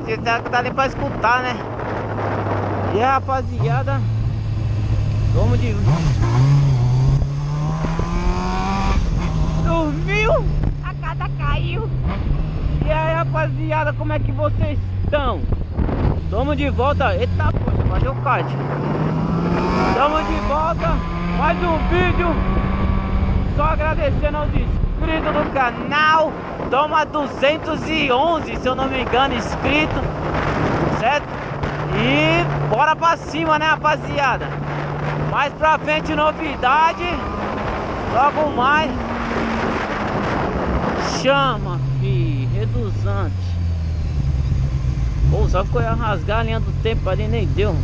Você tá ali pra escutar, né? E aí, rapaziada, vamos de... Dormiu? A casa caiu. E aí, rapaziada, como é que vocês estão? Tamo de volta. Eita, poxa, cadê o kart? Tamo de volta. Mais um vídeo. Só agradecendo aos inscritos do canal. Toma 211, se eu não me engano, inscritos. Certo? E bora pra cima, né, rapaziada? Mais pra frente, novidade. Logo mais. Chama, fi, reduzante. Pô, só que eu ia rasgar a linha do tempo ali, nem deu.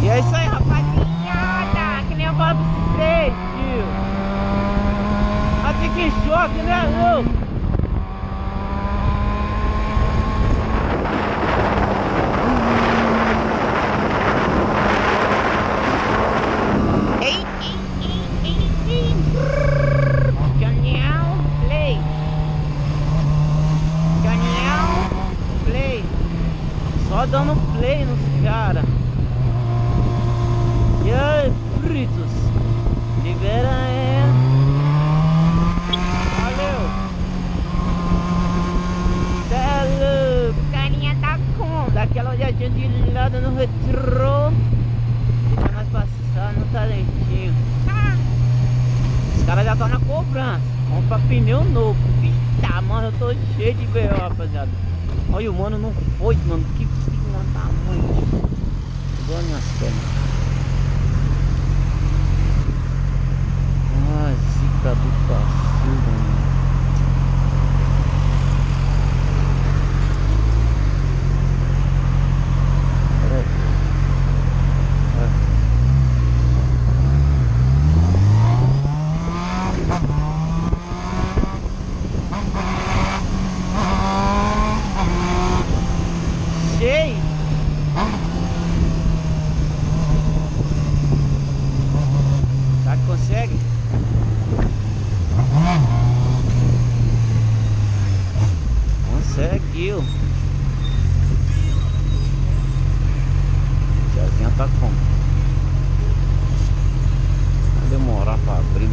É isso aí, rapaziada, que nem eu falo pra vocês, tio. Mas fica em choque, né, louco? Canhão play. Canhão play. Só dando play nos caras. E aí, fritos, libera aí. Valeu. Cê o carinha tá com daquela olhadinha de lado no retrô. Deixa nós passar no talentinho. Os caras já estão na cobrança. Compra pneu novo. Eita, mano, eu tô cheio de B.O., rapaziada. Olha, o mano não foi, mano. Que filha da mãe. Dou minhas pernas. Zica do cacildo, mano. Pera aí. Cheio. Será que consegue? Conseguiu. Tiazinha tá como? Vai demorar pra abrir.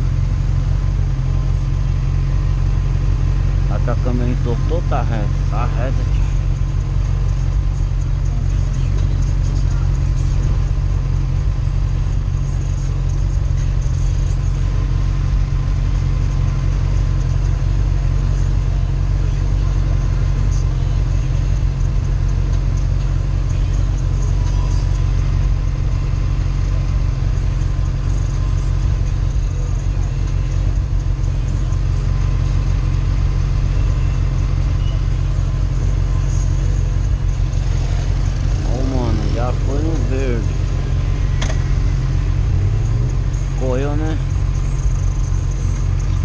Tá com a câmera entortou, tá reta. Tá reta, tio. Foi no verde. Correu, né?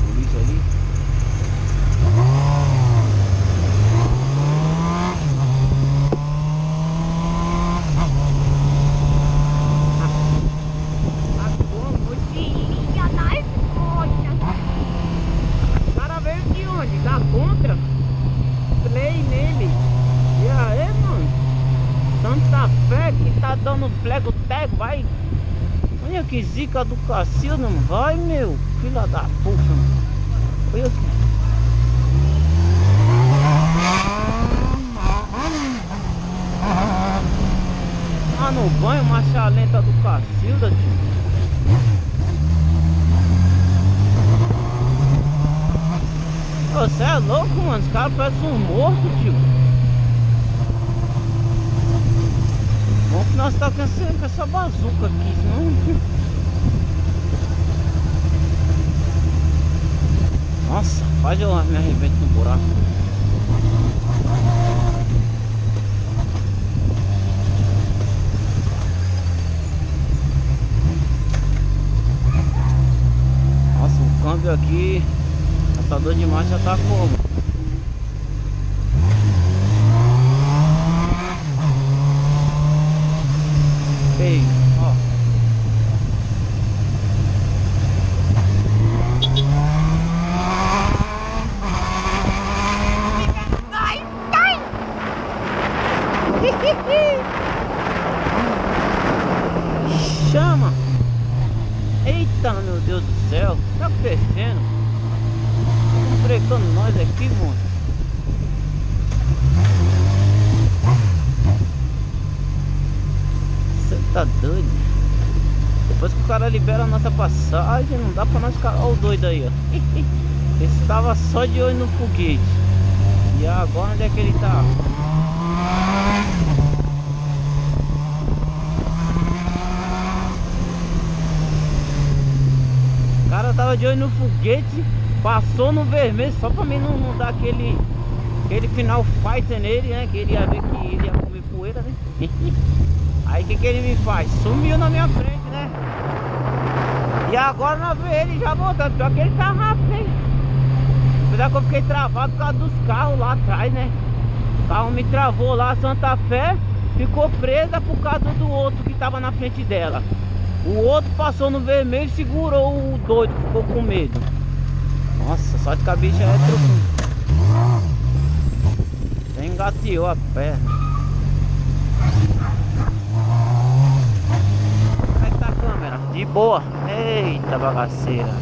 Polícia ali. O cara veio de onde? Da contra? Play nele. E aí, mano? Tanta fé que tá dando plego tego, vai. Olha que zica do Cacildo, não vai, meu. Filha da puta, mano. Olha aqui. Ah, no banho, marcha lenta do Cacilda, tio. Você é louco, mano. Os caras parecem um morto, tio. Bom que nós tá com essa bazuca aqui, senão... Nossa, quase eu me arrebento no buraco. marcha tá como? Feio, ó. Chama! Eita, meu Deus do céu! O que tá acontecendo? Estão brecando nós aqui, mano. Você tá doido? Depois que o cara libera a nossa passagem, não dá pra nós ficar. Olha o doido aí, ó. Esse tava só de olho no foguete. E agora onde é que ele tá? O cara tava de olho no foguete, passou no vermelho só pra mim não dar aquele final fighter nele, né? Que ele ia ver que ele ia comer poeira, né? Aí o que ele me faz? Sumiu na minha frente, né? E agora nós vemos ele já voltando. Pior que ele tá rápido, hein? Apesar que eu fiquei travado por causa dos carros lá atrás, né? O carro me travou lá, Santa Fé ficou presa por causa do outro que tava na frente dela. O outro passou no vermelho e segurou o doido, ficou com medo. Nossa, só de que a bicha é truco. Até engateou a perna. Como é que tá a câmera? De boa. Eita bagaceira.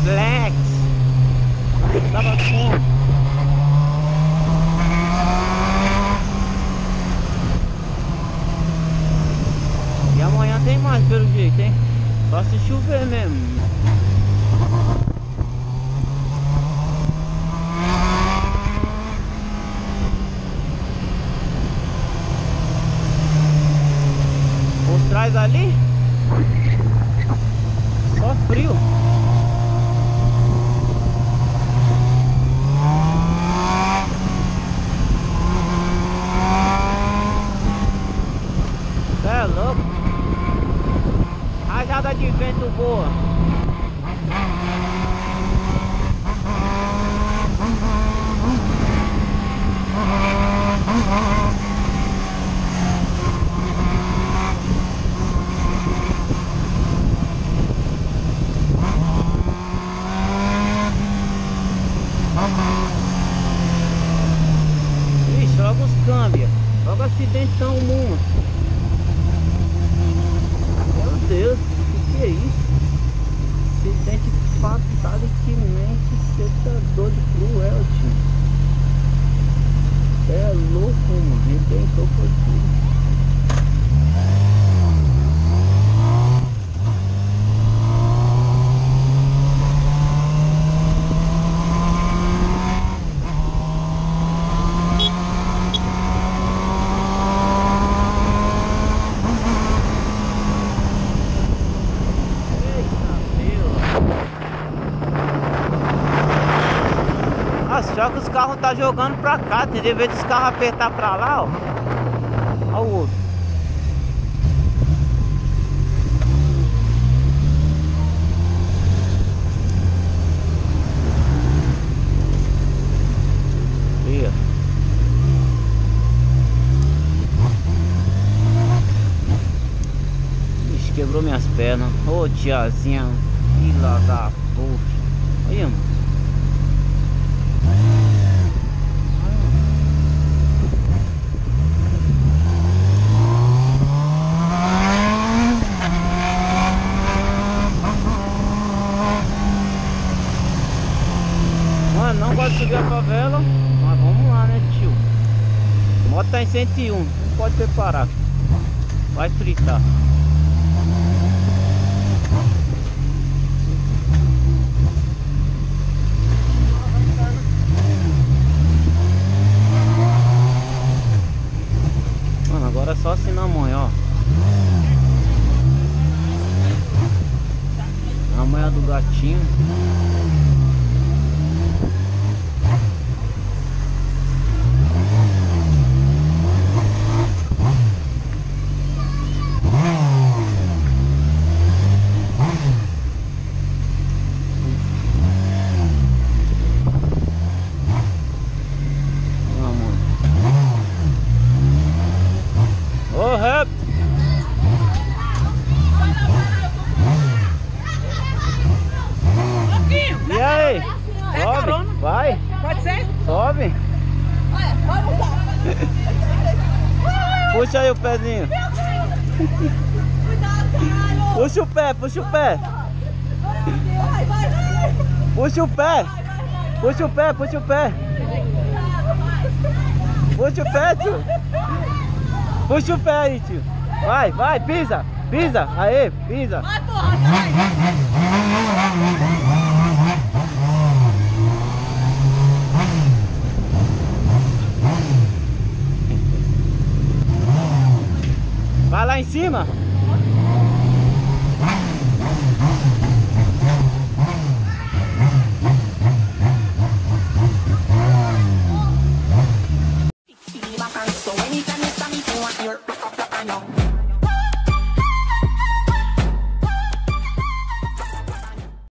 Flex. Tava com. E amanhã tem mais pelo jeito, hein? Só se chover mesmo. Por trás ali só frio. Cê é louco. Rajada de vento boa. Ixi, logo os câmbios. Logo acidentão mundo. Meu Deus, o que é isso? Acidente fatalmente, você tá doido, cruel, tio. Você é louco, mano. Arrebentou por tudo. Só que os carros tá jogando pra cá, entendeu? Em vez dos carros apertar pra lá, ó. Olha o outro. Aí, ó. Ixi, quebrou minhas pernas. Ô, tiazinha. Filha da puxa. Aí, mano. Mano, não gosto de subir a favela, mas vamos lá, né, tio? A moto tá em 101, não pode preparar. Vai fritar. Mano, agora é só assinar a manhã, ó. A manhã do gatinho. Vai, Pode ser? sobe. Olha, vamos lá. Puxa aí o pezinho. Cuidado, caralho. Puxa o pé, puxa o pé. Vai, vai, vai. Puxa o pé. Puxa o pé, puxa o pé. Puxa o pé, tio. Puxa o pé aí, tio. Vai, vai, pisa. Pisa. Aê, pisa. Vai, porra, vai. Vai lá em cima.